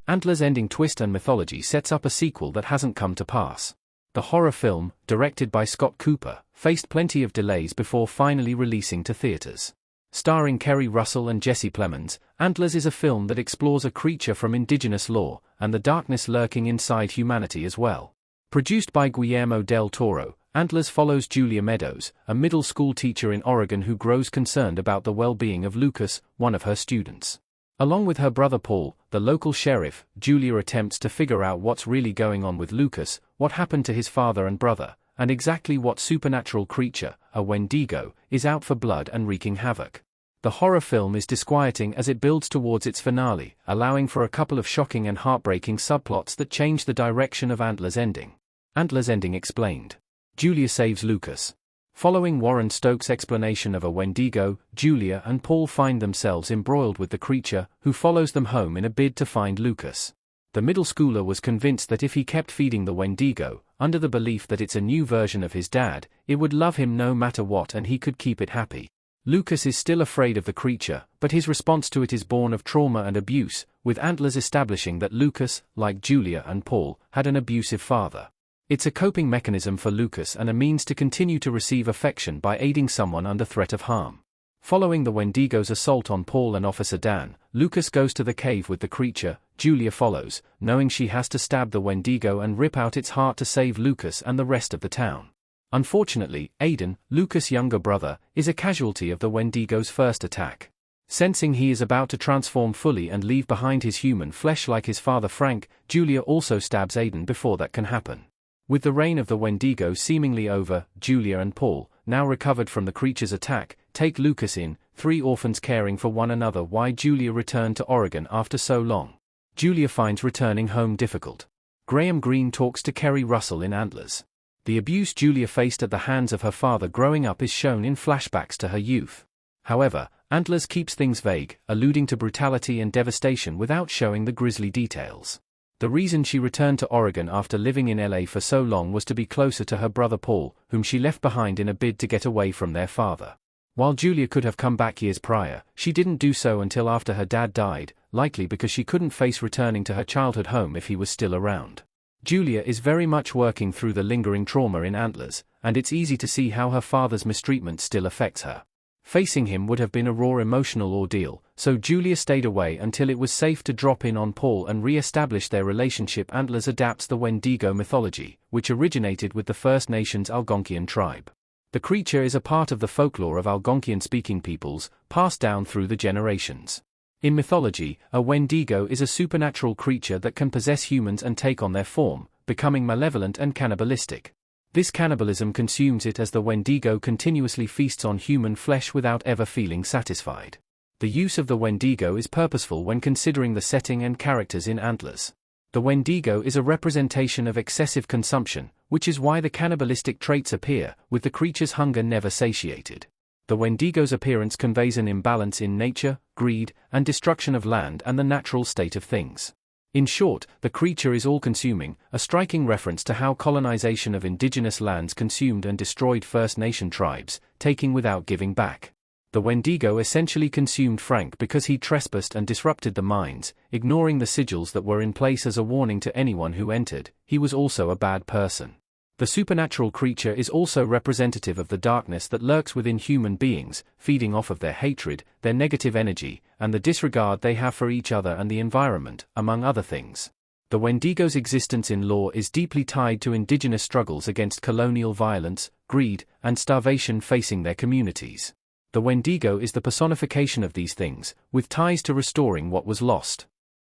Antlers' ending twist and mythology sets up a sequel that hasn't come to pass. The horror film, directed by Scott Cooper, faced plenty of delays before finally releasing to theaters. Starring Kerry Russell and Jesse Plemons, Antlers is a film that explores a creature from indigenous lore, and the darkness lurking inside humanity as well. Produced by Guillermo del Toro, Antlers follows Julia Meadows, a middle school teacher in Oregon who grows concerned about the well-being of Lucas, one of her students. Along with her brother Paul, the local sheriff, Julia attempts to figure out what's really going on with Lucas, what happened to his father and brother, and exactly what supernatural creature, a Wendigo, is out for blood and wreaking havoc. The horror film is disquieting as it builds towards its finale, allowing for a couple of shocking and heartbreaking subplots that change the direction of Antlers' ending. Antlers' ending explained. Julia saves Lucas. Following Warren Stokes' explanation of a Wendigo, Julia and Paul find themselves embroiled with the creature, who follows them home in a bid to find Lucas. The middle schooler was convinced that if he kept feeding the Wendigo, under the belief that it's a new version of his dad, it would love him no matter what and he could keep it happy. Lucas is still afraid of the creature, but his response to it is born of trauma and abuse, with Antlers establishing that Lucas, like Julia and Paul, had an abusive father. It's a coping mechanism for Lucas and a means to continue to receive affection by aiding someone under threat of harm. Following the Wendigo's assault on Paul and Officer Dan, Lucas goes to the cave with the creature. Julia follows, knowing she has to stab the Wendigo and rip out its heart to save Lucas and the rest of the town. Unfortunately, Aiden, Lucas' younger brother, is a casualty of the Wendigo's first attack. Sensing he is about to transform fully and leave behind his human flesh like his father Frank, Julia also stabs Aiden before that can happen. With the reign of the Wendigo seemingly over, Julia and Paul, now recovered from the creature's attack, take Lucas in, 3 orphans caring for one another. Why Julia returned to Oregon after so long. Julia finds returning home difficult. Graham Greene talks to Kerry Russell in Antlers. The abuse Julia faced at the hands of her father growing up is shown in flashbacks to her youth. However, Antlers keeps things vague, alluding to brutality and devastation without showing the grisly details. The reason she returned to Oregon after living in LA for so long was to be closer to her brother Paul, whom she left behind in a bid to get away from their father. While Julia could have come back years prior, she didn't do so until after her dad died, likely because she couldn't face returning to her childhood home if he was still around. Julia is very much working through the lingering trauma in Antlers, and it's easy to see how her father's mistreatment still affects her. Facing him would have been a raw emotional ordeal, so Julia stayed away until it was safe to drop in on Paul and re-establish their relationship. Antlers adapts the Wendigo mythology, which originated with the First Nations Algonquian tribe. The creature is a part of the folklore of Algonquian-speaking peoples, passed down through the generations. In mythology, a Wendigo is a supernatural creature that can possess humans and take on their form, becoming malevolent and cannibalistic. This cannibalism consumes it as the Wendigo continuously feasts on human flesh without ever feeling satisfied. The use of the Wendigo is purposeful when considering the setting and characters in Antlers. The Wendigo is a representation of excessive consumption, which is why the cannibalistic traits appear, with the creature's hunger never satiated. The Wendigo's appearance conveys an imbalance in nature, greed, and destruction of land and the natural state of things. In short, the creature is all-consuming, a striking reference to how colonization of indigenous lands consumed and destroyed First Nation tribes, taking without giving back. The Wendigo essentially consumed Frank because he trespassed and disrupted the mines, ignoring the sigils that were in place as a warning to anyone who entered. He was also a bad person. The supernatural creature is also representative of the darkness that lurks within human beings, feeding off of their hatred, their negative energy, and the disregard they have for each other and the environment, among other things. The Wendigo's existence in lore is deeply tied to indigenous struggles against colonial violence, greed, and starvation facing their communities. The Wendigo is the personification of these things, with ties to restoring what was lost.